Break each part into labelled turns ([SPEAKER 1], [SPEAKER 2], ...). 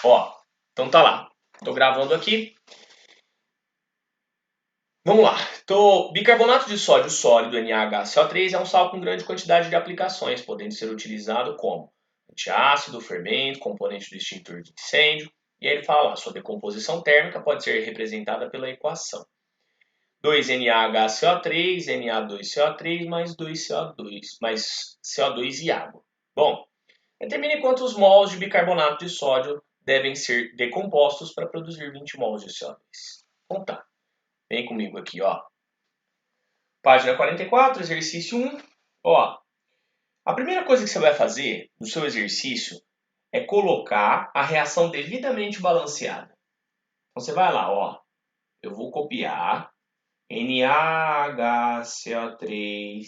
[SPEAKER 1] Ó, então tá lá. Tô gravando aqui. Vamos lá. Bicarbonato de sódio sólido NaHCO3 é um sal com grande quantidade de aplicações, podendo ser utilizado como antiácido, fermento, componente do extintor de incêndio. E aí ele fala lá, sua decomposição térmica pode ser representada pela equação 2NaHCO3, Na2CO3 mais 2CO2, mais CO2 e água. Bom, determine quantos mols de bicarbonato de sódio devem ser decompostos para produzir 20 mols de CO2. Então tá, vem comigo aqui, ó. Página 44, exercício 1. Ó, a primeira coisa que você vai fazer no seu exercício é colocar a reação devidamente balanceada. Então você vai lá, ó. Eu vou copiar NaHCO3.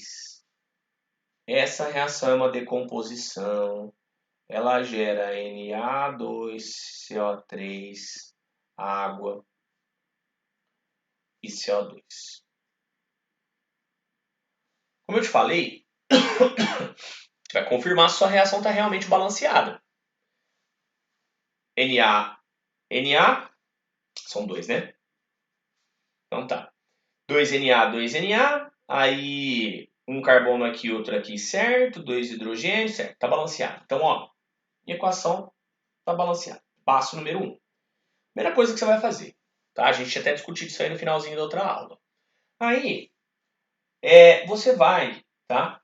[SPEAKER 1] Essa reação é uma decomposição. Ela gera Na2CO3, água e CO2. Como eu te falei, você vai confirmar se sua reação está realmente balanceada. Na, são dois, né? Então tá. 2Na, 2Na, aí um carbono aqui, outro aqui, certo? 2 hidrogênios, certo? Tá balanceado. Então, ó, minha equação tá balanceada. Passo número 1. Primeira coisa que você vai fazer, tá? A gente até discutiu isso aí no finalzinho da outra aula. Aí, você vai, tá?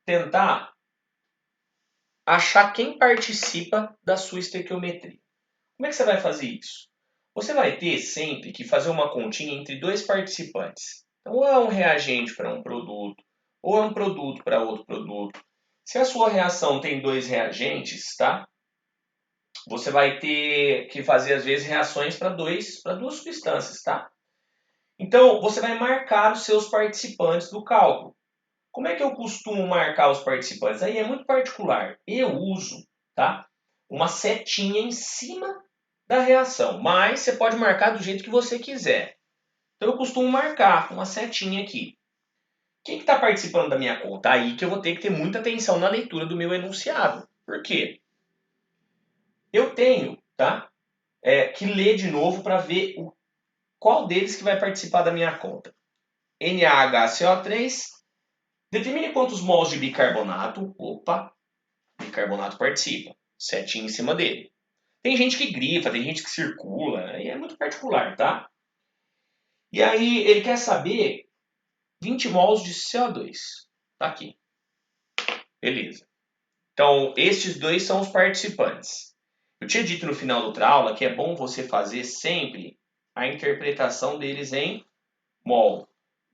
[SPEAKER 1] Tentar achar quem participa da sua estequiometria. Como é que você vai fazer isso? Você vai ter sempre que fazer uma continha entre dois participantes. Então, ou é um reagente para um produto, ou é um produto para outro produto. Se a sua reação tem dois reagentes, tá? Você vai ter que fazer, às vezes, reações para duas substâncias, tá? Então, você vai marcar os seus participantes do cálculo. Como é que eu costumo marcar os participantes? Aí é muito particular. Eu uso, tá? Uma setinha em cima da reação, mas você pode marcar do jeito que você quiser. Então eu costumo marcar uma setinha aqui. Quem está participando da minha conta? Aí que eu vou ter que ter muita atenção na leitura do meu enunciado. Por quê? Eu tenho, tá? Que ler de novo para ver qual deles que vai participar da minha conta. NaHCO3. Determine quantos mols de bicarbonato. Opa, bicarbonato participa. Setinha em cima dele. Tem gente que grifa, tem gente que circula, aí é muito particular, tá? E aí ele quer saber 20 mols de CO2. Tá aqui. Beleza. Então, estes dois são os participantes. Eu tinha dito no final da outra aula que é bom você fazer sempre a interpretação deles em mol.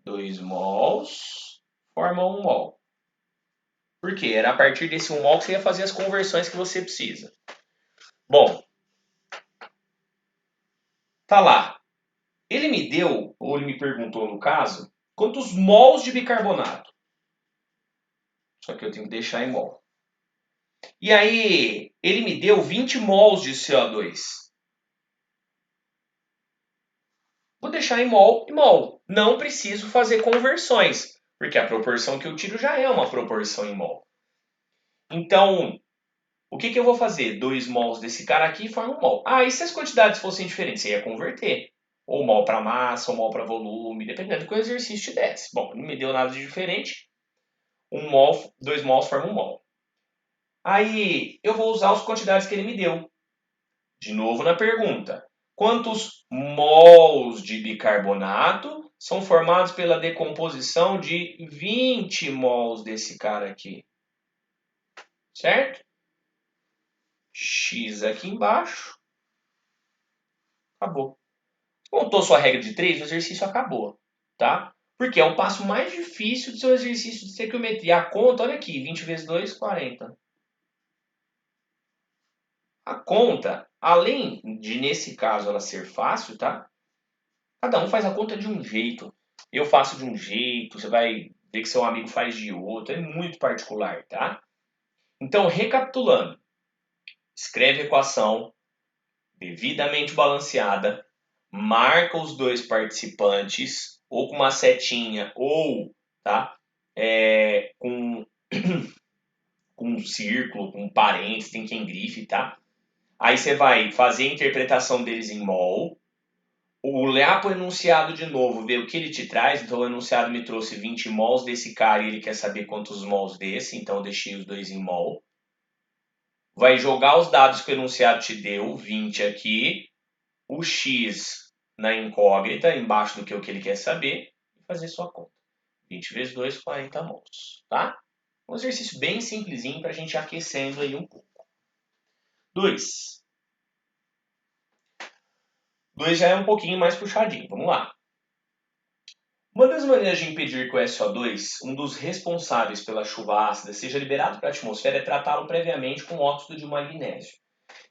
[SPEAKER 1] 2 mols formam 1 mol. Por quê? Era a partir desse 1 mol que você ia fazer as conversões que você precisa. Bom, tá lá. Ele me deu, ou ele me perguntou no caso, quantos mols de bicarbonato. Só que eu tenho que deixar em mol. E aí, ele me deu 20 mols de CO2. Vou deixar em mol e mol. Não preciso fazer conversões, porque a proporção que eu tiro já é uma proporção em mol. Então, o que eu vou fazer? 2 mols desse cara aqui formam 1 mol. Ah, e se as quantidades fossem diferentes? Você ia converter. Ou mol para massa, ou mol para volume, dependendo do que o exercício te desse. Bom, não me deu nada de diferente. 1 mol, 2 mols formam 1 mol. Aí, eu vou usar as quantidades que ele me deu. De novo na pergunta. Quantos mols de bicarbonato são formados pela decomposição de 20 mols desse cara aqui? Certo? X aqui embaixo. Acabou. Montou sua regra de 3, o exercício acabou. Tá? Porque é o passo mais difícil do seu exercício de estequiometria. A conta, olha aqui, 20 vezes 2, 40. A conta, além de, nesse caso, ela ser fácil, tá? Cada um faz a conta de um jeito. Eu faço de um jeito, você vai ver que seu amigo faz de outro. É muito particular, tá? Então, recapitulando. Escreve a equação devidamente balanceada. Marca os dois participantes, ou com uma setinha, ou tá? Com um círculo, com parênteses, tem quem grife, tá? Aí você vai fazer a interpretação deles em mol, olhar para o enunciado de novo, ver o que ele te traz. Então o enunciado me trouxe 20 mols desse cara e ele quer saber quantos mols desse, então eu deixei os dois em mol. Vai jogar os dados que o enunciado te deu, 20 aqui, o X na incógnita, embaixo do que o que ele quer saber, e fazer sua conta. 20 vezes 2, 40 mols, tá? Um exercício bem simplesinho para a gente ir aquecendo aí um pouco. 2. 2 já é um pouquinho mais puxadinho, vamos lá. Uma das maneiras de impedir que o SO2, um dos responsáveis pela chuva ácida, seja liberado para a atmosfera é tratá-lo previamente com óxido de magnésio,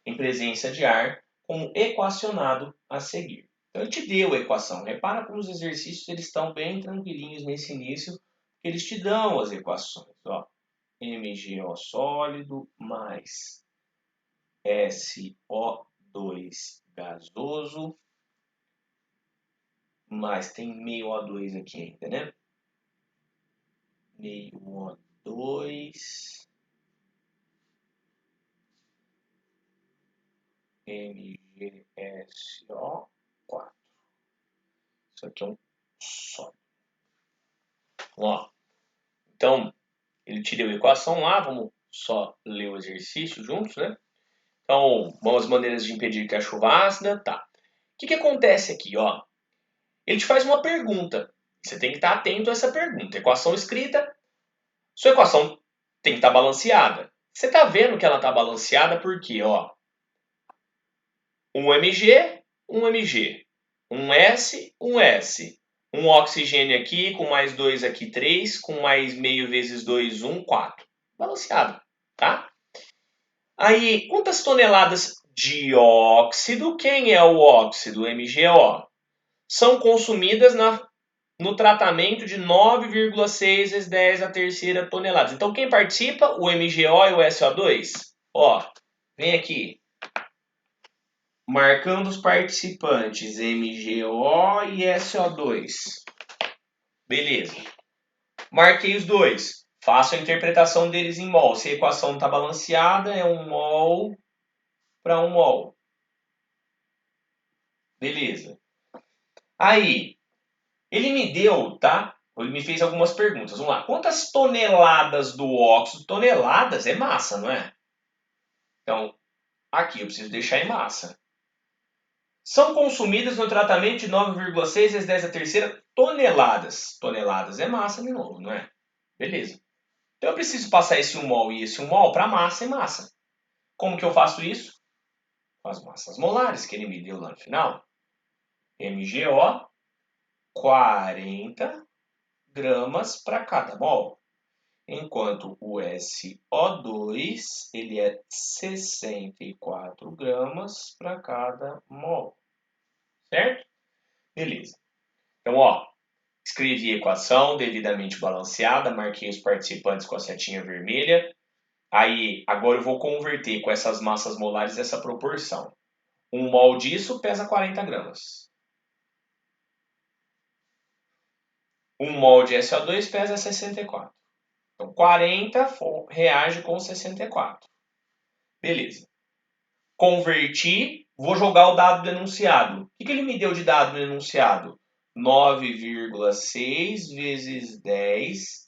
[SPEAKER 1] em presença de ar, como equacionado a seguir. Então, ele te deu a equação. Repara como os exercícios eles estão bem tranquilinhos nesse início, que eles te dão as equações. Ó, MgO sólido mais SO2 gasoso, mas tem meio O2 aqui ainda, né? Meio O2 MgSO4. Isso aqui é um sólido. Ó, então, ele te deu a equação lá, vamos só ler o exercício juntos, né? Então, boas maneiras de impedir que a chuva ácida, tá. O que acontece aqui, ó? Ele te faz uma pergunta. Você tem que estar atento a essa pergunta. Equação escrita, sua equação tem que estar balanceada. Você está vendo que ela está balanceada porque, ó, um Mg, um Mg, um S, um S, um oxigênio aqui, com mais 2 aqui, 3, com mais meio vezes 2, 1, 4. Balanceado, tá? Aí, quantas toneladas de óxido, quem é o óxido, MgO, são consumidas no tratamento de 9,6 vezes 10 a terceira toneladas. Então, quem participa? O MgO e o SO2. Ó, vem aqui. Marcando os participantes MgO e SO2. Beleza. Marquei os dois. Faço a interpretação deles em mol. Se a equação está balanceada, é 1 mol para 1 mol. Beleza. Aí, ele me deu, tá? Ele me fez algumas perguntas. Vamos lá. Quantas toneladas do óxido? Toneladas é massa, não é? Então, aqui eu preciso deixar em massa. São consumidas no tratamento de 9,6 vezes 10 a terceira toneladas. Toneladas é massa de novo, não é? Beleza. Então eu preciso passar esse 1 mol e esse 1 mol para massa e massa. Como que eu faço isso? Com as massas molares que ele me deu lá no final. MgO, 40 gramas para cada mol. Enquanto o SO2 ele é 64 gramas para cada mol. Certo? Beleza. Então, ó, escrevi a equação devidamente balanceada, marquei os participantes com a setinha vermelha. Aí, agora eu vou converter com essas massas molares essa proporção. 1 mol disso pesa 40 gramas. 1 mol de SO2 pesa 64. Então, 40 reage com 64. Beleza. Converti, vou jogar o dado do enunciado. O que ele me deu de dado no enunciado? 9,6 vezes 10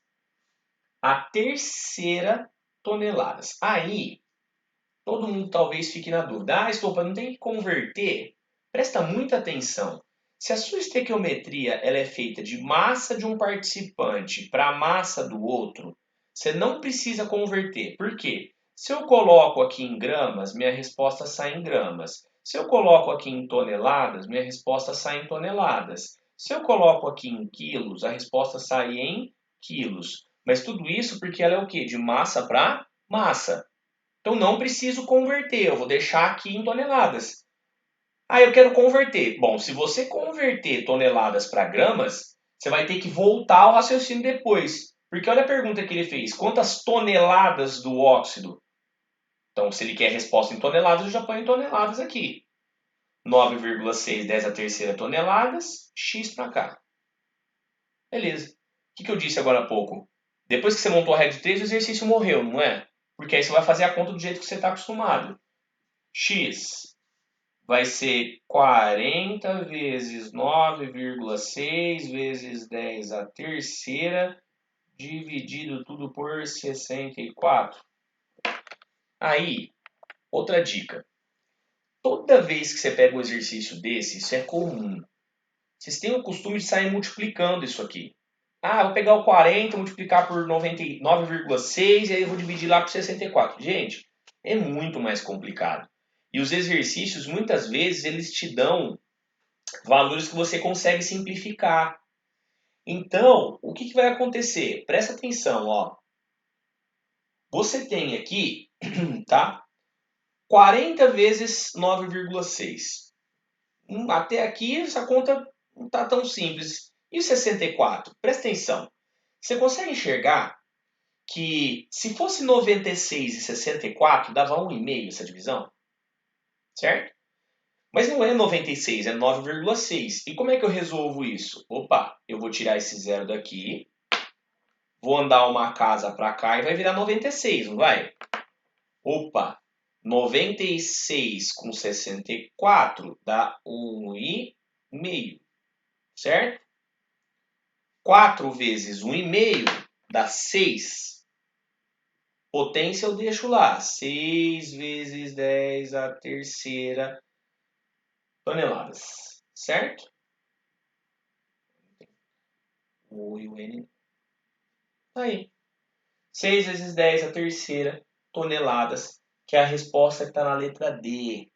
[SPEAKER 1] a terceira toneladas. Aí, todo mundo talvez fique na dúvida. Ah, Estopa, não tem que converter? Presta muita atenção. Se a sua estequiometria ela é feita de massa de um participante para a massa do outro, você não precisa converter. Por quê? Se eu coloco aqui em gramas, minha resposta sai em gramas. Se eu coloco aqui em toneladas, minha resposta sai em toneladas. Se eu coloco aqui em quilos, a resposta sai em quilos. Mas tudo isso porque ela é o quê? De massa para massa. Então não preciso converter, eu vou deixar aqui em toneladas. Ah, eu quero converter. Bom, se você converter toneladas para gramas, você vai ter que voltar ao raciocínio depois. Porque olha a pergunta que ele fez: quantas toneladas do óxido? Então, se ele quer resposta em toneladas, eu já ponho em toneladas aqui. 9,6, 10 a terceira toneladas, x para cá. Beleza. O que eu disse agora há pouco? Depois que você montou a regra de 3, o exercício morreu, não é? Porque aí você vai fazer a conta do jeito que você está acostumado. X vai ser 40 vezes 9,6 vezes 10 a terceira, dividido tudo por 64. Aí, outra dica. Toda vez que você pega um exercício desse, isso é comum. Vocês têm o costume de sair multiplicando isso aqui. Ah, vou pegar o 40, multiplicar por 99,6 e aí eu vou dividir lá por 64. Gente, é muito mais complicado. E os exercícios, muitas vezes, eles te dão valores que você consegue simplificar. Então, o que vai acontecer? Presta atenção, ó. Você tem aqui, tá? 40 vezes 9,6. Até aqui, essa conta não está tão simples. E o 64? Presta atenção. Você consegue enxergar que se fosse 96 e 64, dava 1,5 essa divisão? Certo? Mas não é 96, é 9,6. E como é que eu resolvo isso? Opa, eu vou tirar esse zero daqui, vou andar uma casa para cá e vai virar 96, não vai? Opa, 96 com 64 dá 1,5, certo? 4 vezes 1,5 dá 6. Potência eu deixo lá, 6 vezes 10 a terceira toneladas, certo? O e o N. Aí. 6 vezes 10 a terceira toneladas, que é a resposta que está na letra D.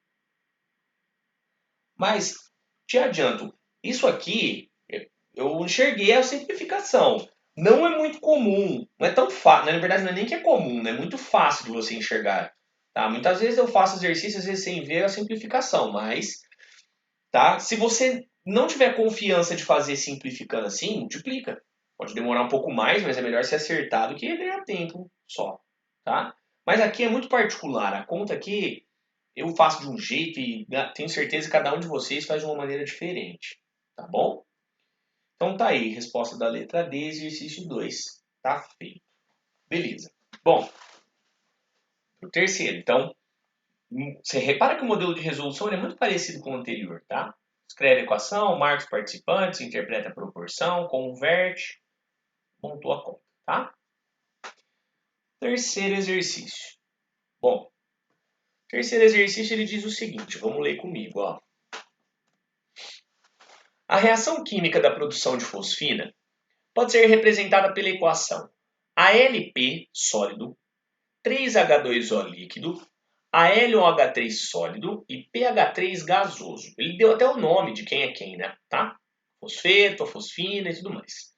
[SPEAKER 1] Mas, te adianto, isso aqui, eu enxerguei a simplificação. Não é muito comum, não é tão fácil, na verdade não é nem que é comum, é muito fácil de você enxergar. Tá? Muitas vezes eu faço exercícios às vezes sem ver a simplificação, mas tá? Se você não tiver confiança de fazer simplificando assim, multiplica. Pode demorar um pouco mais, mas é melhor ser acertado que ganhar tempo só, tá? Mas aqui é muito particular. A conta aqui eu faço de um jeito e tenho certeza que cada um de vocês faz de uma maneira diferente, tá bom? Então tá aí, resposta da letra D, exercício 2. Tá feito. Beleza. Bom, o terceiro. Então, você repara que o modelo de resolução é muito parecido com o anterior, tá? Escreve a equação, marca os participantes, interpreta a proporção, converte, pontua a conta, tá? Terceiro exercício. Bom, terceiro exercício ele diz o seguinte, vamos ler comigo, ó. A reação química da produção de fosfina pode ser representada pela equação ALP sólido, 3H2O líquido, AlOH3 sólido e PH3 gasoso. Ele deu até o nome de quem é quem, né? Tá? Fosfeto, fosfina e tudo mais.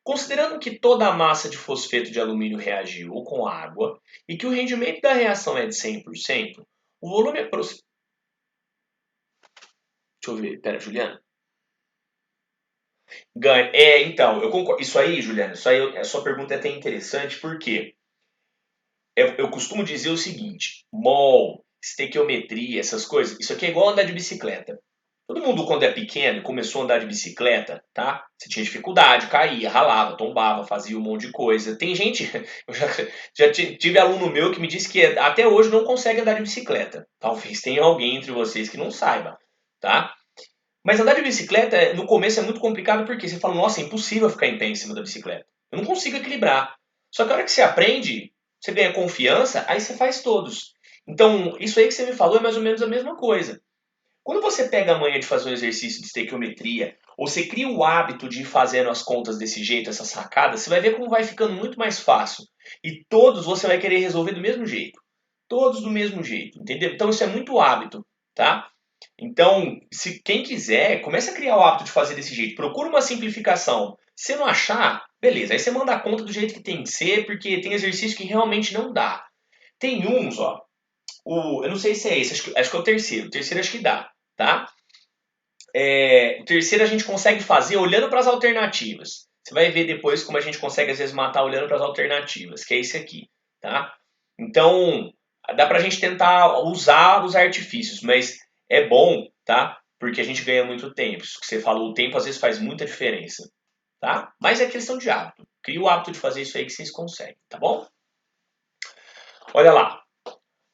[SPEAKER 1] Considerando que toda a massa de fosfeto de alumínio reagiu com água e que o rendimento da reação é de 100%, o volume aproximado... Deixa eu ver, pera, Juliana. Ganha. Então, eu concordo. Isso aí, Juliana, a sua pergunta é até interessante, porque eu costumo dizer o seguinte: mol, estequiometria, essas coisas, isso aqui é igual andar de bicicleta. Todo mundo, quando é pequeno, começou a andar de bicicleta, tá? Você tinha dificuldade, caía, ralava, tombava, fazia um monte de coisa. Tem gente, eu já tive aluno meu que me disse que até hoje não consegue andar de bicicleta. Talvez tenha alguém entre vocês que não saiba, tá? Mas andar de bicicleta, no começo, é muito complicado porque você fala, nossa, é impossível ficar em pé em cima da bicicleta. Eu não consigo equilibrar. Só que a hora que você aprende, você ganha confiança, aí você faz todos. Então, isso aí que você me falou é mais ou menos a mesma coisa. Quando você pega a manha de fazer um exercício de estequiometria, ou você cria o hábito de ir fazendo as contas desse jeito, essas sacadas, você vai ver como vai ficando muito mais fácil. E todos você vai querer resolver do mesmo jeito. Todos do mesmo jeito, entendeu? Então isso é muito hábito, tá? Então, se quem quiser, comece a criar o hábito de fazer desse jeito. Procura uma simplificação. Se não achar, beleza. Aí você manda a conta do jeito que tem que ser, porque tem exercício que realmente não dá. Tem uns, ó. Eu não sei se é esse, acho que é o terceiro. O terceiro acho que dá, tá? O terceiro a gente consegue fazer olhando para as alternativas. Você vai ver depois como a gente consegue às vezes matar olhando para as alternativas, que é esse aqui, tá? Então, dá pra gente tentar usar os artifícios, mas é bom, tá? Porque a gente ganha muito tempo. Isso que você falou, o tempo às vezes faz muita diferença, tá? Mas é questão de hábito. Cria o hábito de fazer isso aí que vocês conseguem, tá bom? Olha lá.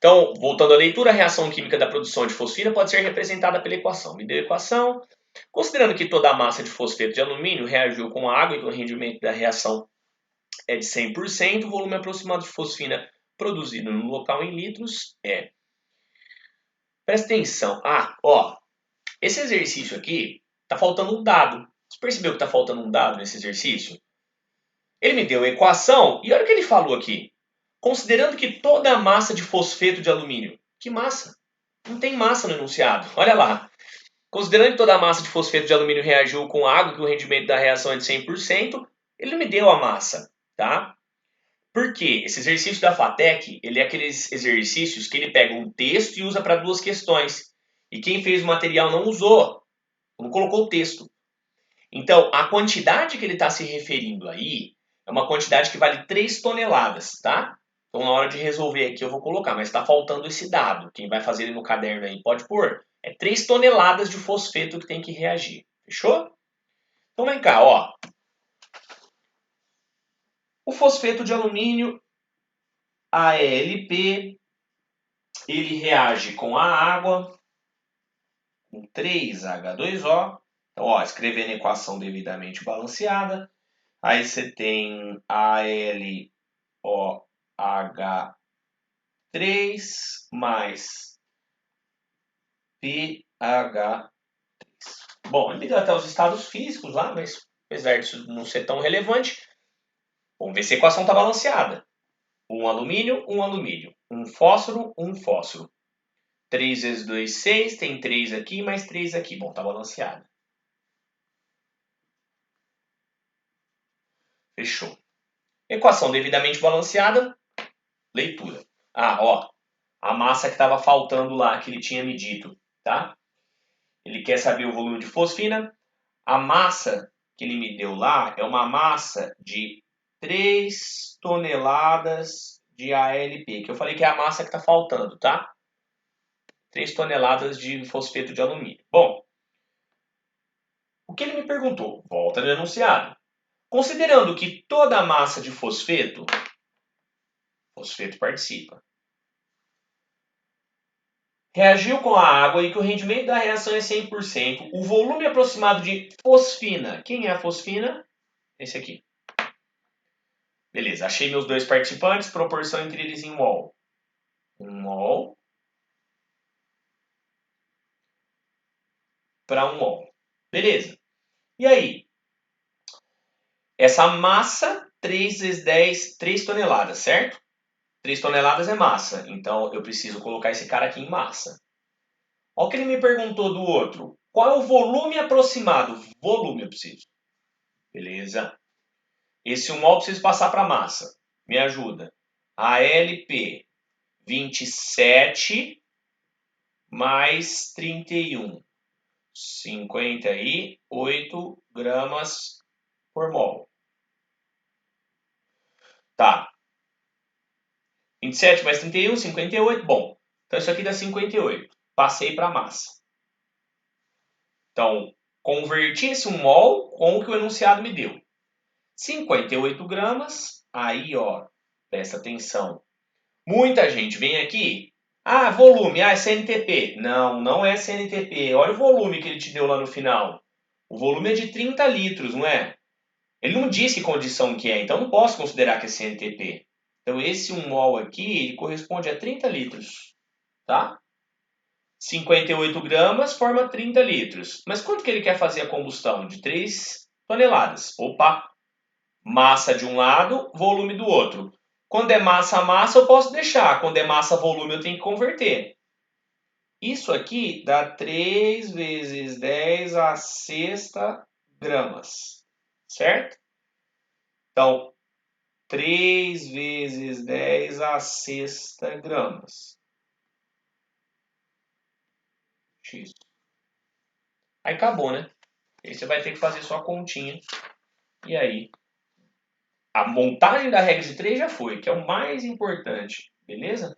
[SPEAKER 1] Então, voltando à leitura, a reação química da produção de fosfina pode ser representada pela equação. Me deu a equação. Considerando que toda a massa de fosfeto de alumínio reagiu com a água e que o rendimento da reação é de 100%, o volume aproximado de fosfina produzido no local em litros é... Presta atenção. Esse exercício aqui, está faltando um dado. Você percebeu que está faltando um dado nesse exercício? Ele me deu a equação e olha o que ele falou aqui. Considerando que toda a massa de fosfeto de alumínio... Que massa? Não tem massa no enunciado. Olha lá. Considerando que toda a massa de fosfeto de alumínio reagiu com água e que o rendimento da reação é de 100%, ele não me deu a massa, tá? Por quê? Esse exercício da FATEC, ele é aqueles exercícios que ele pega um texto e usa para duas questões. E quem fez o material não usou, não colocou o texto. Então, a quantidade que ele está se referindo aí é uma quantidade que vale 3 toneladas, tá? Então, na hora de resolver aqui eu vou colocar, mas está faltando esse dado. Quem vai fazer ele no caderno aí pode pôr. É 3 toneladas de fosfeto que tem que reagir. Fechou? Então, vem cá, ó. O fosfeto de alumínio, AlP, ele reage com a água, com 3H2O. Então, ó, escrevendo a equação devidamente balanceada. Aí você tem AlOH3 mais pH3. Bom, ele me deu até os estados físicos lá, mas apesar disso não ser tão relevante, vamos ver se a equação está balanceada. Um alumínio, um alumínio. Um fósforo, um fósforo. 3 vezes 2, 6. Tem 3 aqui, mais 3 aqui. Bom, está balanceada. Fechou. Equação devidamente balanceada. Leitura. A massa que estava faltando lá, que ele tinha medido, tá? Ele quer saber o volume de fosfina. A massa que ele me deu lá é uma massa de 3 toneladas de AlP, que eu falei que é a massa que está faltando, tá? 3 toneladas de fosfeto de alumínio. Bom, o que ele me perguntou? Volta no enunciado. Considerando que toda a massa de fosfeto participa, reagiu com a água e que o rendimento da reação é 100%, o volume aproximado de fosfina. Quem é a fosfina? Esse aqui. Beleza, achei meus dois participantes, proporção entre eles em mol. 1 mol para 1 mol. Beleza. E aí? Essa massa, 3 vezes 10, 3 toneladas, certo? 3 toneladas é massa, então eu preciso colocar esse cara aqui em massa. Olha o que ele me perguntou do outro. Qual é o volume aproximado? Volume eu preciso. Beleza. Esse 1 mol eu preciso passar para massa. Me ajuda. AlP 27 mais 31. 58 gramas por mol. Tá. 27 mais 31, 58. Bom, então isso aqui dá 58. Passei para a massa. Então, converti esse 1 mol com o que o enunciado me deu. 58 gramas, aí ó, presta atenção. Muita gente vem aqui, volume, é CNTP. Não, não é CNTP. Olha o volume que ele te deu lá no final. O volume é de 30 litros, não é? Ele não diz que condição que é, então não posso considerar que é CNTP. Então esse 1 mol aqui, ele corresponde a 30 litros, tá? 58 gramas forma 30 litros. Mas quanto que ele quer fazer a combustão? De 3 toneladas. Opa! Massa de um lado, volume do outro. Quando é massa a massa, eu posso deixar. Quando é massa a volume, eu tenho que converter. Isso aqui dá 3 vezes 10 a sexta gramas. Certo? Então, 3 vezes 10 a sexta gramas. X. Aí acabou, né? Aí você vai ter que fazer sua continha. E aí, a montagem da regra de 3 já foi, que é o mais importante. Beleza?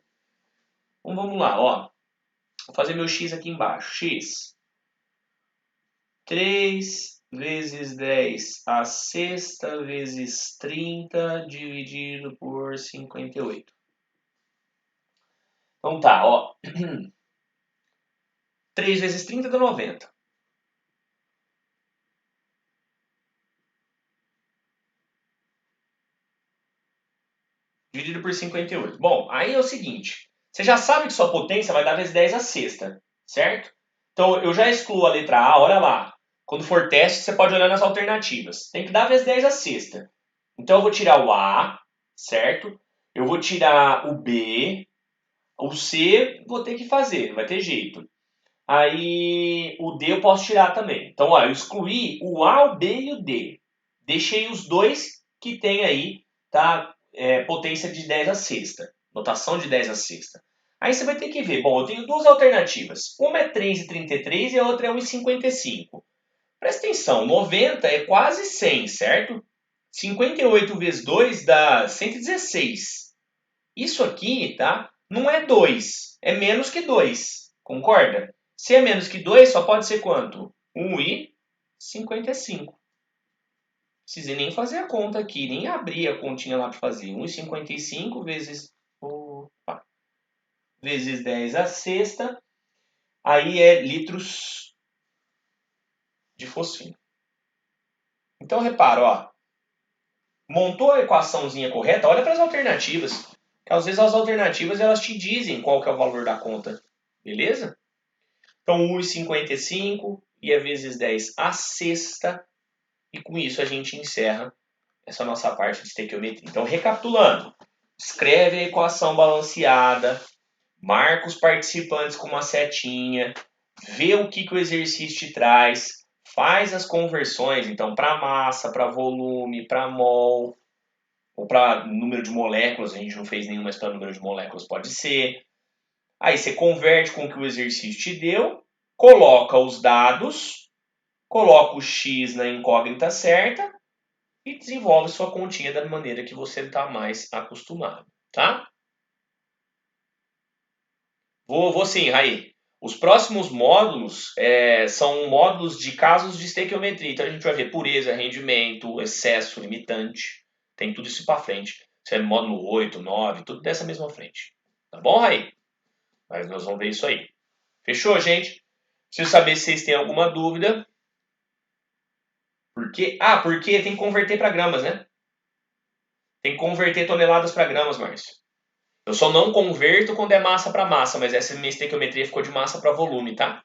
[SPEAKER 1] Então vamos lá, ó. Vou fazer meu x aqui embaixo. X. 3 vezes 10 a sexta vezes 30 dividido por 58. Então tá, ó. 3 vezes 30 dá 90. Dividido por 58. Bom, aí é o seguinte. Você já sabe que sua potência vai dar vezes 10 a sexta, certo? Então eu já excluo a letra A, olha lá. Quando for teste, você pode olhar nas alternativas. Tem que dar vezes 10 a sexta. Então eu vou tirar o A, certo? Eu vou tirar o B. O C vou ter que fazer, não vai ter jeito. Aí o D eu posso tirar também. Então, ó, eu excluí o A, o B e o D. Deixei os dois que tem aí, tá? Potência de 10 a sexta. Notação de 10 a sexta. Aí você vai ter que ver. Bom, eu tenho duas alternativas. Uma é 3,33 e a outra é 1,55. Presta atenção, 90 é quase 100, certo? 58 vezes 2 dá 116. Isso aqui, tá? Não é 2, é menos que 2. Concorda? Se é menos que 2, só pode ser quanto? 1,55. Precisei nem fazer a conta aqui, nem abrir a continha lá para fazer. 1,55 vezes, vezes 10 a sexta, aí é litros de fosfina. Então, repara, ó, montou a equaçãozinha correta, olha para as alternativas. Que às vezes as alternativas elas te dizem qual que é o valor da conta, beleza? Então, 1,55 e é vezes 10 a sexta. E com isso a gente encerra essa nossa parte de estequiometria. Então, recapitulando, escreve a equação balanceada, marca os participantes com uma setinha, vê o que o exercício te traz, faz as conversões, então, para massa, para volume, para mol, ou para número de moléculas, a gente não fez nenhuma, mas para número de moléculas pode ser. Aí você converte com o que o exercício te deu, coloca os dados, coloca o X na incógnita certa e desenvolve sua continha da maneira que você está mais acostumado, tá? Vou sim, Raí. Os próximos módulos são módulos de casos de estequiometria. Então a gente vai ver pureza, rendimento, excesso, limitante. Tem tudo isso para frente. Isso é módulo 8, 9, tudo dessa mesma frente. Tá bom, Raí? Mas nós vamos ver isso aí. Fechou, gente? Preciso saber se vocês têm alguma dúvida. Por quê? Ah, porque tem que converter para gramas, né? Tem que converter toneladas para gramas, Márcio. Eu só não converto quando é massa para massa, mas essa minha estequiometria ficou de massa para volume, tá?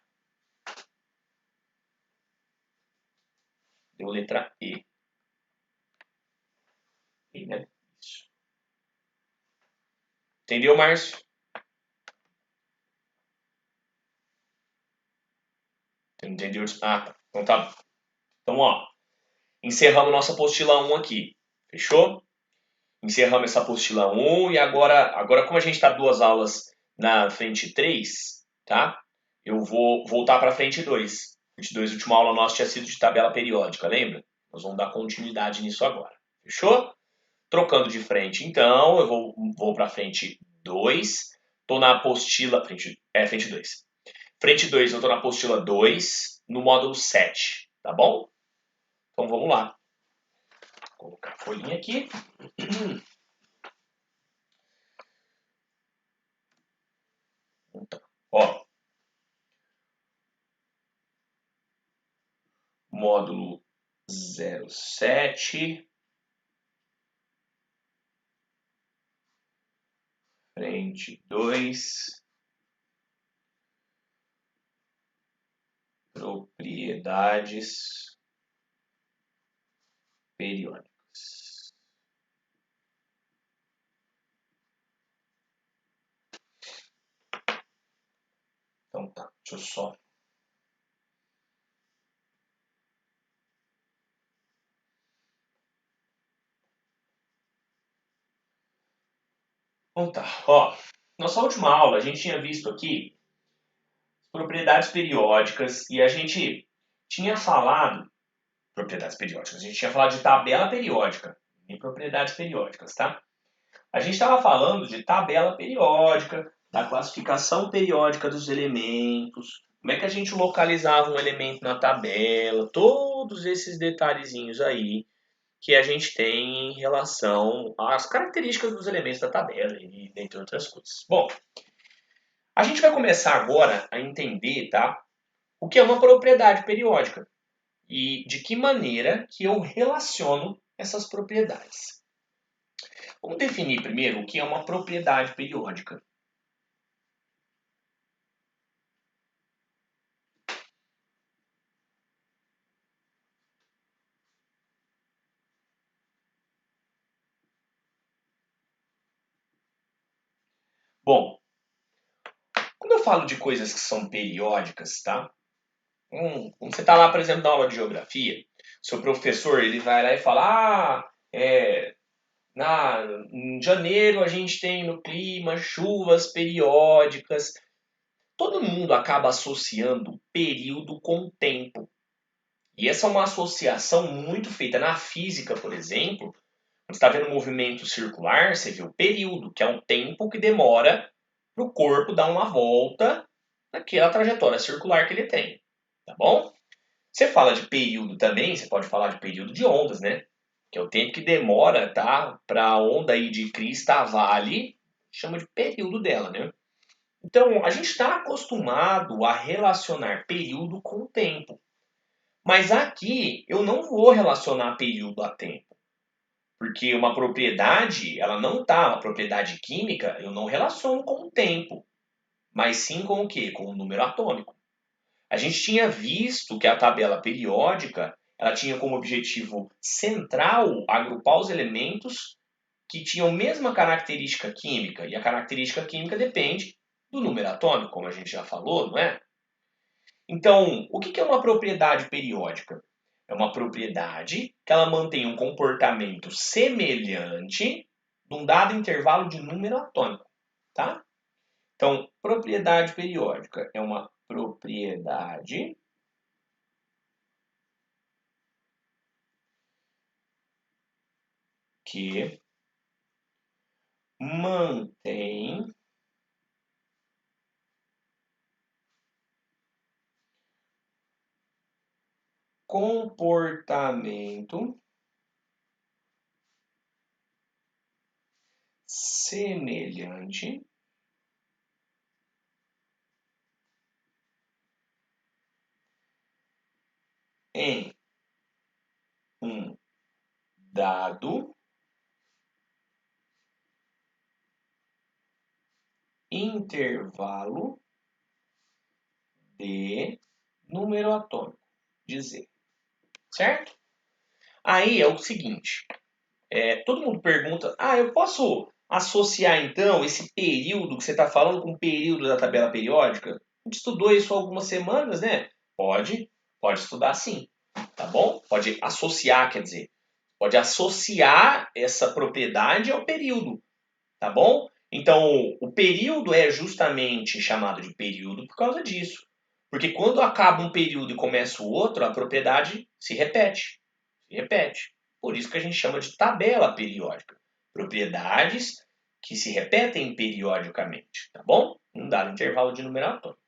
[SPEAKER 1] Deu letra E. E, né? Isso. Entendeu, Márcio? Entendeu? Ah, então tá. Então, ó. Encerramos nossa apostila 1 aqui. Fechou? Encerramos essa apostila 1 e agora como a gente está 2 aulas na frente 3, tá? Eu vou voltar para a frente 2. Frente 2, a última aula nossa tinha sido de tabela periódica, lembra? Nós vamos dar continuidade nisso agora. Fechou? Trocando de frente, então, eu vou para frente 2. Estou na apostila... frente 2. Frente 2, eu estou na apostila 2, no módulo 7, tá bom? Então, vamos lá. Vou colocar a folhinha aqui. Então, ó. Módulo 07. Frente 2. Propriedades periódicas. Então tá, deixa eu só... Então tá, ó. Nossa última aula a gente tinha visto aqui propriedades periódicas e a gente tinha falado propriedades periódicas, a gente tinha falado de tabela periódica e propriedades periódicas, tá? A gente estava falando de tabela periódica, da classificação periódica dos elementos, como é que a gente localizava um elemento na tabela, todos esses detalhezinhos aí que a gente tem em relação às características dos elementos da tabela e entre outras coisas. Bom, A gente vai começar agora a entender, tá, o que é uma propriedade periódica e de que maneira que eu relaciono essas propriedades. Vamos definir primeiro o que é uma propriedade periódica. Bom, quando eu falo de coisas que são periódicas, tá? Quando você está lá, por exemplo, na aula de geografia, seu professor ele vai lá e fala, em janeiro a gente tem no clima chuvas periódicas. Todo mundo acaba associando período com tempo. E essa é uma associação muito feita na física, por exemplo. Quando você está vendo um movimento circular, você vê o período, que é um tempo que demora para o corpo dar uma volta naquela trajetória circular que ele tem. Tá bom? Você fala de período também, você pode falar de período de ondas, né? Que é o tempo que demora, tá? Para a onda ir de crista a vale, chama de período dela, né? Então, a gente está acostumado a relacionar período com tempo. Mas aqui eu não vou relacionar período a tempo. Porque uma propriedade, ela não está, uma propriedade química, eu não relaciono com o tempo. Mas sim com o quê? Com o número atômico. A gente tinha visto que a tabela periódica ela tinha como objetivo central agrupar os elementos que tinham a mesma característica química. E a característica química depende do número atômico, como a gente já falou, não é? Então, o que é uma propriedade periódica? É uma propriedade que ela mantém um comportamento semelhante num dado intervalo de número atômico, tá? Então, propriedade periódica é uma propriedade que mantém comportamento semelhante em um dado intervalo de número atômico, de Z, certo? Aí é o seguinte, todo mundo pergunta, eu posso associar então esse período que você está falando com o período da tabela periódica? A gente estudou isso há algumas semanas, né? Pode estudar sim, tá bom? Pode associar, quer dizer, pode associar essa propriedade ao período, tá bom? Então, o período é justamente chamado de período por causa disso. Porque quando acaba um período e começa o outro, a propriedade se repete. Se repete. Por isso que a gente chama de tabela periódica. Propriedades que se repetem periodicamente, tá bom? Um dado intervalo de número atômico.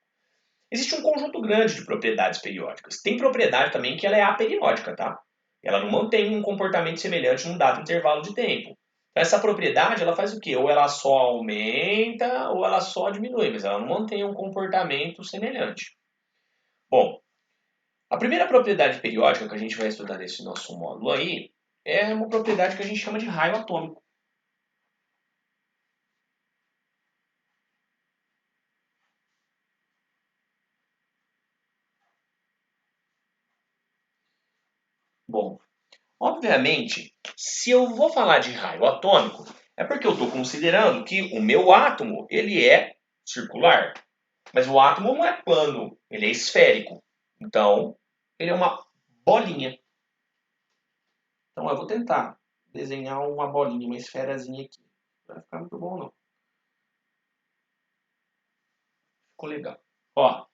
[SPEAKER 1] Existe um conjunto grande de propriedades periódicas. Tem propriedade também que ela é aperiódica, tá? Ela não mantém um comportamento semelhante num dado intervalo de tempo. Então, essa propriedade, ela faz o quê? Ou ela só aumenta ou ela só diminui, mas ela não mantém um comportamento semelhante. Bom, a primeira propriedade periódica que a gente vai estudar nesse nosso módulo aí é uma propriedade que a gente chama de raio atômico. Bom, obviamente, se eu vou falar de raio atômico, é porque eu estou considerando que o meu átomo ele é circular. Mas o átomo não é plano, ele é esférico. Então, ele é uma bolinha. Então, eu vou tentar desenhar uma bolinha, uma esferazinha aqui. Não vai ficar muito bom, não. Ficou legal. Ó,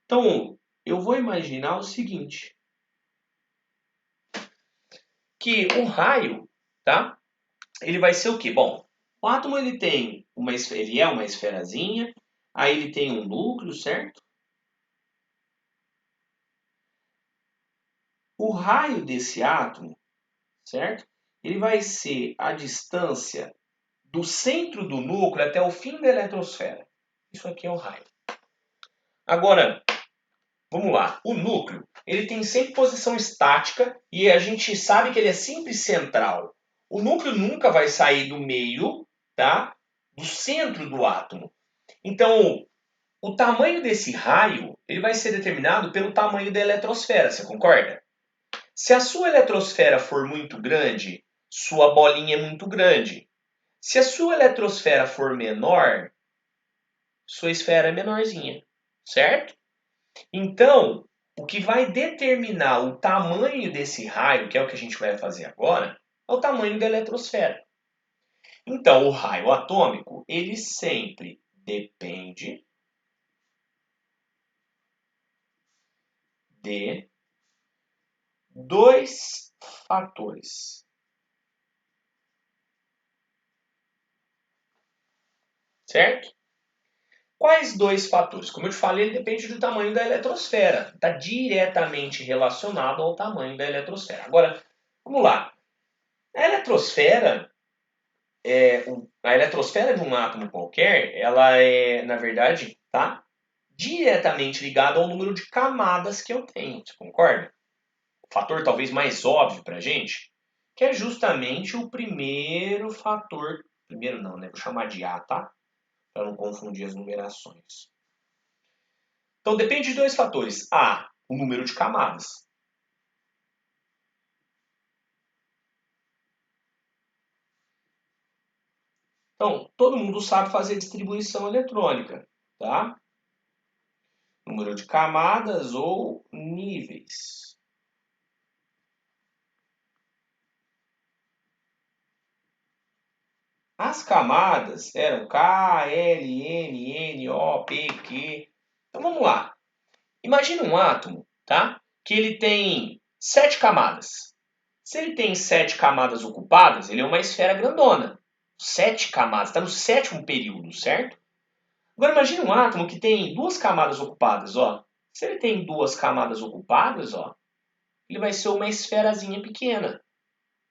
[SPEAKER 1] então, eu vou imaginar o seguinte. Que o raio, tá? Ele vai ser o quê? Bom, o átomo ele tem ele é uma esferazinha, aí ele tem um núcleo, certo? O raio desse átomo, certo? Ele vai ser a distância do centro do núcleo até o fim da eletrosfera. Isso aqui é o raio. Agora, vamos lá. O núcleo, ele tem sempre posição estática e a gente sabe que ele é sempre central. O núcleo nunca vai sair do meio, tá? Do centro do átomo. Então, o tamanho desse raio, ele vai ser determinado pelo tamanho da eletrosfera, você concorda? Se a sua eletrosfera for muito grande, sua bolinha é muito grande. Se a sua eletrosfera for menor, sua esfera é menorzinha, certo? Então, o que vai determinar o tamanho desse raio, que é o que a gente vai fazer agora, é o tamanho da eletrosfera. Então, o raio atômico, ele sempre depende de dois fatores. Certo? Quais dois fatores? Como eu te falei, ele depende do tamanho da eletrosfera. Está diretamente relacionado ao tamanho da eletrosfera. Agora, vamos lá. A eletrosfera, a eletrosfera de um átomo qualquer, ela é, na verdade, tá diretamente ligada ao número de camadas que eu tenho. Você concorda? O fator talvez mais óbvio para a gente, que é justamente o primeiro fator. Primeiro não, né? Vou chamar de A, tá? Para não confundir as numerações. Então depende de dois fatores. A, o número de camadas. Então, todo mundo sabe fazer distribuição eletrônica, tá? Número de camadas ou níveis. As camadas eram K, L, N, N, O, P, Q. Então vamos lá. Imagina um átomo, tá? Que ele tem 7 camadas. Se ele tem 7 camadas ocupadas, ele é uma esfera grandona. 7 camadas, está no sétimo período, certo? Agora imagine um átomo que tem duas camadas ocupadas, ó. Se ele tem duas camadas ocupadas, ó, ele vai ser uma esferazinha pequena,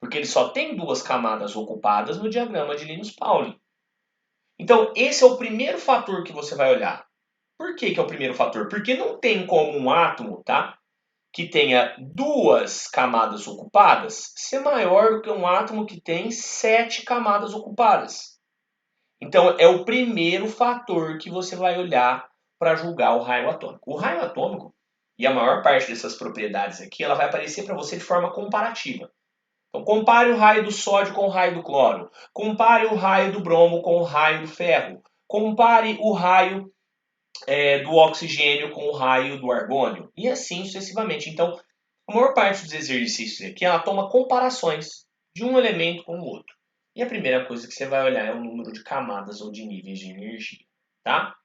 [SPEAKER 1] porque ele só tem duas camadas ocupadas no diagrama de Linus-Pauling. Então, esse é o primeiro fator que você vai olhar. Por que é o primeiro fator? Porque não tem como um átomo, tá, que tenha duas camadas ocupadas ser maior do que um átomo que tem 7 camadas ocupadas. Então, é o primeiro fator que você vai olhar para julgar o raio atômico. O raio atômico, e a maior parte dessas propriedades aqui, ela vai aparecer para você de forma comparativa. Então, compare o raio do sódio com o raio do cloro. Compare o raio do bromo com o raio do ferro. Compare o raio do oxigênio com o raio do argônio. E assim sucessivamente. Então, a maior parte dos exercícios aqui, ela toma comparações de um elemento com o outro. E a primeira coisa que você vai olhar é o número de camadas ou de níveis de energia, tá?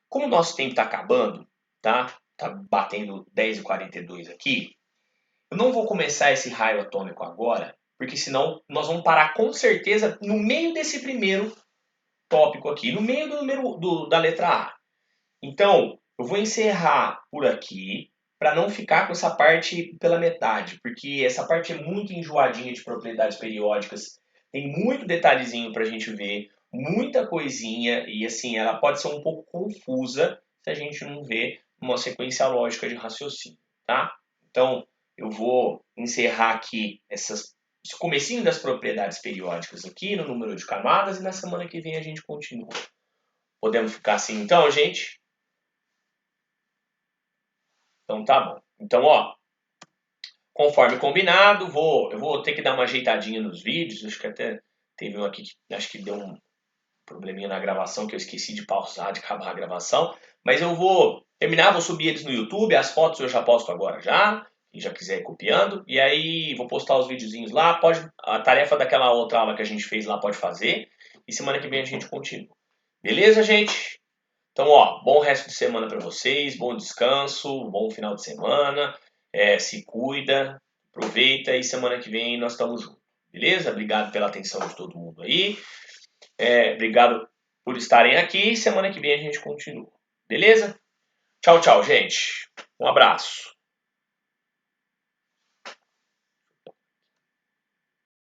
[SPEAKER 1] Como o nosso tempo está acabando, tá? Tá batendo 10h42 aqui. Eu não vou começar esse raio atômico agora, porque senão nós vamos parar com certeza no meio desse primeiro tópico aqui, no meio do número da letra A. Então, eu vou encerrar por aqui para não ficar com essa parte pela metade, porque essa parte é muito enjoadinha de propriedades periódicas, tem muito detalhezinho para a gente ver, muita coisinha, e assim, ela pode ser um pouco confusa se a gente não ver uma sequência lógica de raciocínio, tá? Então, eu vou encerrar aqui esse comecinho das propriedades periódicas aqui, no número de camadas, e na semana que vem a gente continua. Podemos ficar assim então, gente? Então tá bom. Então, ó, conforme combinado, eu vou ter que dar uma ajeitadinha nos vídeos. Acho que até teve um aqui que acho que deu um probleminha na gravação que eu esqueci de pausar, de acabar a gravação. Mas eu vou terminar, vou subir eles no YouTube. As fotos eu já posto agora já. Quem já quiser ir copiando. E aí vou postar os videozinhos lá. A tarefa daquela outra aula que a gente fez lá pode fazer. E semana que vem a gente continua. Beleza, gente? Então, ó, bom resto de semana para vocês, bom descanso, bom final de semana, se cuida, aproveita e semana que vem nós estamos juntos, beleza? Obrigado pela atenção de todo mundo aí, obrigado por estarem aqui, semana que vem a gente continua, beleza? Tchau, tchau, gente. Um abraço.